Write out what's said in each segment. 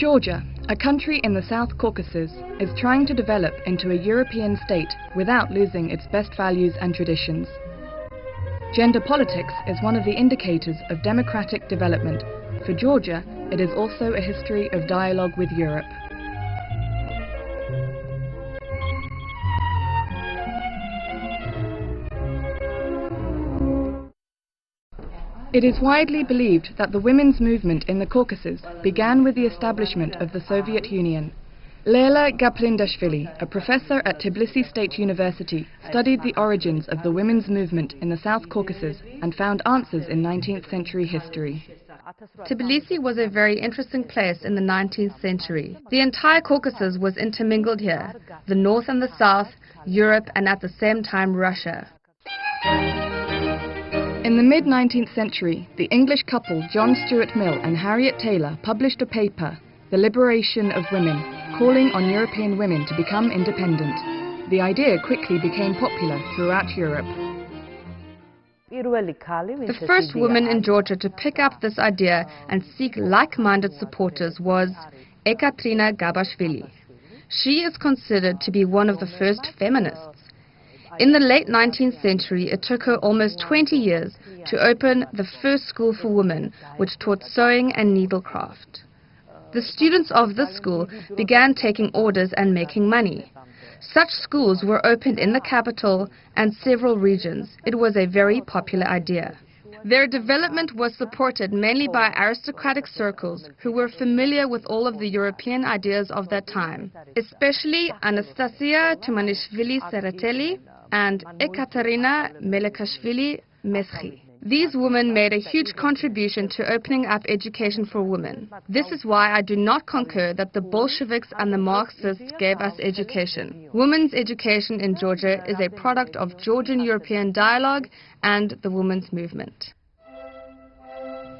Georgia, a country in the South Caucasus, is trying to develop into a European state without losing its best values and traditions. Gender politics is one of the indicators of democratic development. For Georgia, it is also a history of dialogue with Europe. It is widely believed that the women's movement in the Caucasus began with the establishment of the Soviet Union. Leyla Gaprindashvili, a professor at Tbilisi State University, studied the origins of the women's movement in the South Caucasus and found answers in 19th century history. Tbilisi was a very interesting place in the 19th century. The entire Caucasus was intermingled here, the north and the south, Europe, and at the same time Russia. In the mid-19th century, the English couple John Stuart Mill and Harriet Taylor published a paper, The Liberation of Women, calling on European women to become independent. The idea quickly became popular throughout Europe. The first woman in Georgia to pick up this idea and seek like-minded supporters was Ekaterina Gabashvili. She is considered to be one of the first feminists. In the late 19th century, it took her almost 20 years to open the first school for women, which taught sewing and needlecraft. The students of this school began taking orders and making money. Such schools were opened in the capital and several regions. It was a very popular idea. Their development was supported mainly by aristocratic circles who were familiar with all of the European ideas of that time, especially Anastasia Tumanishvili-Tsereteli and Ekaterina Melekashvili-Meschi. These women made a huge contribution to opening up education for women. This is why I do not concur that the Bolsheviks and the Marxists gave us education. Women's education in Georgia is a product of Georgian-European dialogue and the women's movement.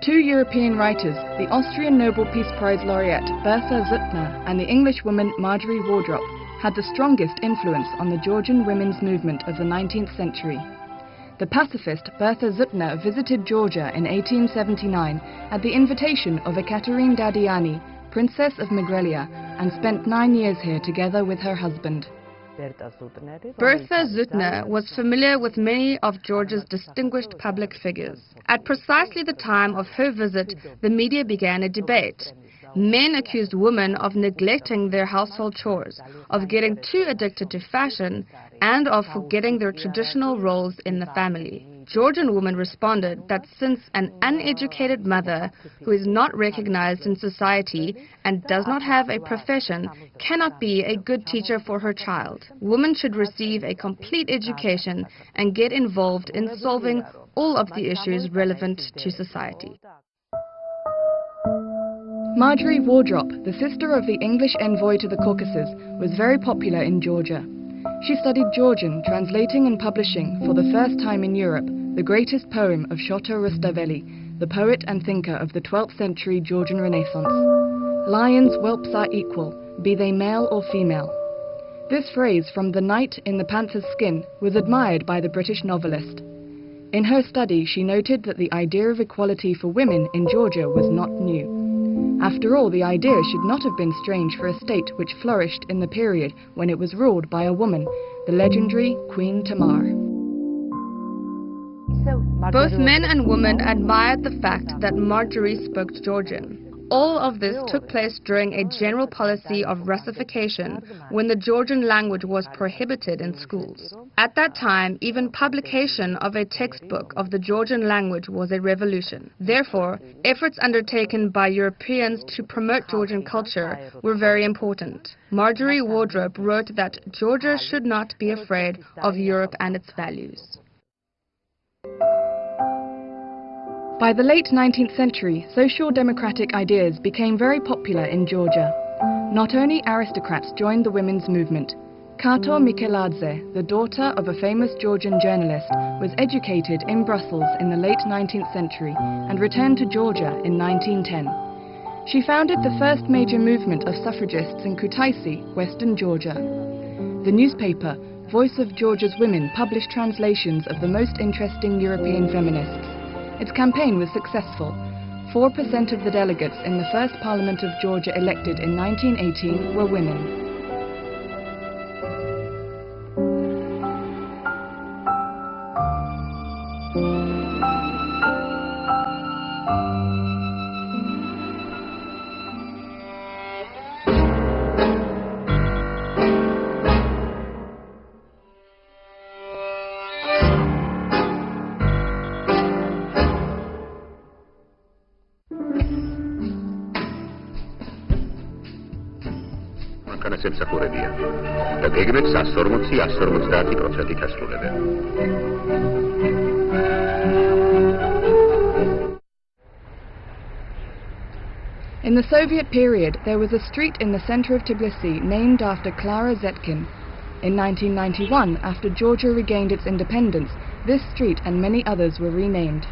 Two European writers, the Austrian Nobel Peace Prize laureate Bertha Suttner and the English woman Marjorie Wardrop, had the strongest influence on the Georgian women's movement of the 19th century. The pacifist Bertha Suttner visited Georgia in 1879 at the invitation of Ekaterina Dadiani, Princess of Megrelia, and spent 9 years here together with her husband. Bertha Suttner was familiar with many of Georgia's distinguished public figures. At precisely the time of her visit, the media began a debate. Men accused women of neglecting their household chores, of getting too addicted to fashion, and of forgetting their traditional roles in the family. Georgian women responded that since an uneducated mother who is not recognized in society and does not have a profession cannot be a good teacher for her child. Women should receive a complete education and get involved in solving all of the issues relevant to society. Marjorie Wardrop, the sister of the English envoy to the Caucasus, was very popular in Georgia. She studied Georgian, translating and publishing, for the first time in Europe, the greatest poem of Shota Rustaveli, the poet and thinker of the 12th century Georgian Renaissance. Lions' whelps are equal, be they male or female. This phrase from The Knight in the Panther's Skin was admired by the British novelist. In her study, she noted that the idea of equality for women in Georgia was not new. After all, the idea should not have been strange for a state which flourished in the period when it was ruled by a woman, the legendary Queen Tamar. Both men and women admired the fact that Marjorie spoke Georgian. All of this took place during a general policy of Russification when the Georgian language was prohibited in schools. At that time, even publication of a textbook of the Georgian language was a revolution. Therefore, efforts undertaken by Europeans to promote Georgian culture were very important. Marjorie Wardrop wrote that Georgia should not be afraid of Europe and its values. By the late 19th century, social democratic ideas became very popular in Georgia. Not only aristocrats joined the women's movement. Kato Mikeladze, the daughter of a famous Georgian journalist, was educated in Brussels in the late 19th century and returned to Georgia in 1910. She founded the first major movement of suffragists in Kutaisi, western Georgia. The newspaper, Voice of Georgia's Women, published translations of the most interesting European feminists. Its campaign was successful. 4% of the delegates in the first Parliament of Georgia elected in 1918 were women. სამსახურებია და გეგმებს 140-150% ასრულებენ. In the Soviet period, there was a street in the center of Tbilisi named after Clara Zetkin. In 1991, after Georgia regained its independence, this street and many others were renamed.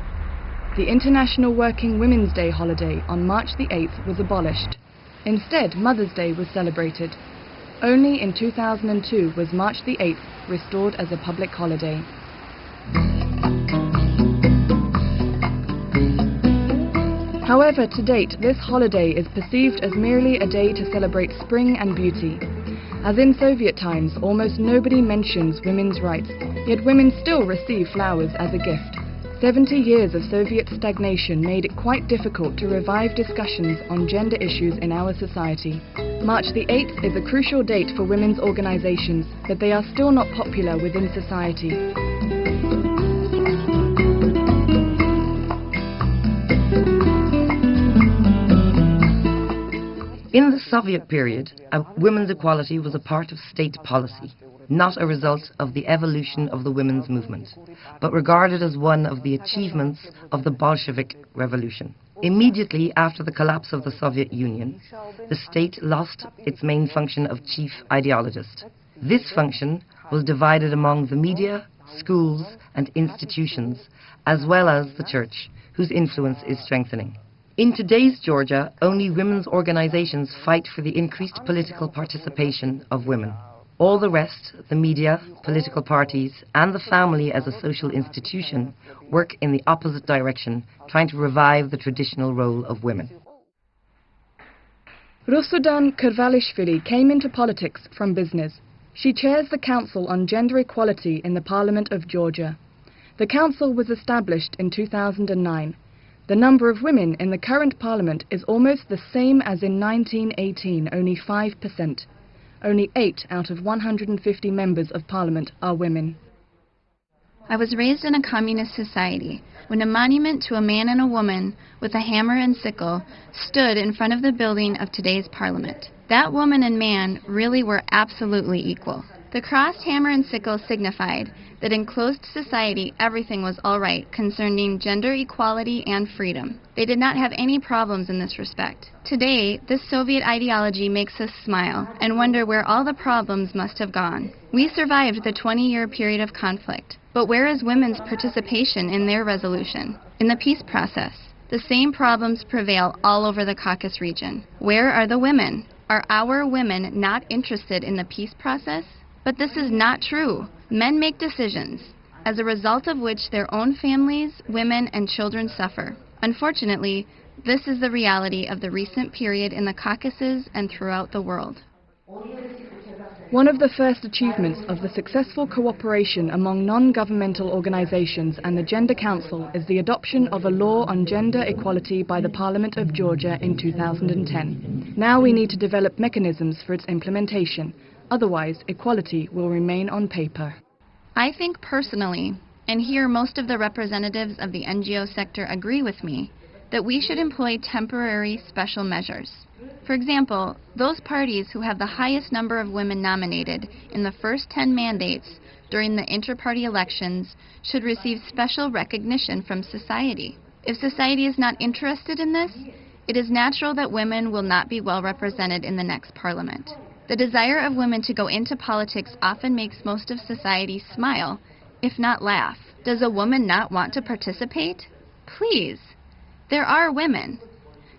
The International Working Women's Day holiday on March the 8th was abolished. Instead, Mother's Day was celebrated. Only in 2002 was March the 8th restored as a public holiday. However, to date, this holiday is perceived as merely a day to celebrate spring and beauty. As in Soviet times, almost nobody mentions women's rights, yet women still receive flowers as a gift. 70 years of Soviet stagnation made it quite difficult to revive discussions on gender issues in our society. March the 8th is a crucial date for women's organizations, but they are still not popular within society. In the Soviet period, women's equality was a part of state policy, not a result of the evolution of the women's movement, but regarded as one of the achievements of the Bolshevik Revolution. Immediately after the collapse of the Soviet Union, the state lost its main function of chief ideologist. This function was divided among the media, schools, and institutions, as well as the church, whose influence is strengthening. In today's Georgia, only women's organizations fight for the increased political participation of women. All the rest, the media, political parties, and the family as a social institution, work in the opposite direction, trying to revive the traditional role of women. Rusudan Kurvalishvili came into politics from business. She chairs the Council on Gender Equality in the Parliament of Georgia. The council was established in 2009. The number of women in the current parliament is almost the same as in 1918, only 5%. Only 8 out of 150 members of parliament are women. I was raised in a communist society when a monument to a man and a woman with a hammer and sickle stood in front of the building of today's parliament. That woman and man really were absolutely equal. The crossed hammer and sickle signified that in closed society everything was all right concerning gender equality and freedom. They did not have any problems in this respect. Today, this Soviet ideology makes us smile and wonder where all the problems must have gone. We survived the 20-year period of conflict, but where is women's participation in their resolution? In the peace process, the same problems prevail all over the Caucasus region. Where are the women? Are our women not interested in the peace process? But this is not true. Men make decisions, as a result of which their own families, women, and children suffer. Unfortunately, this is the reality of the recent period in the Caucasus and throughout the world. One of the first achievements of the successful cooperation among non-governmental organizations and the Gender Council is the adoption of a law on gender equality by the Parliament of Georgia in 2010. Now we need to develop mechanisms for its implementation. Otherwise, equality will remain on paper. I think personally, and here most of the representatives of the NGO sector agree with me, that we should employ temporary special measures. For example, those parties who have the highest number of women nominated in the first 10 mandates during the inter-party elections should receive special recognition from society. If society is not interested in this, it is natural that women will not be well represented in the next parliament. The desire of women to go into politics often makes most of society smile, if not laugh. Does a woman not want to participate? Please. There are women.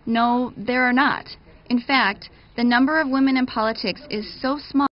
No, there are not. In fact, the number of women in politics is so small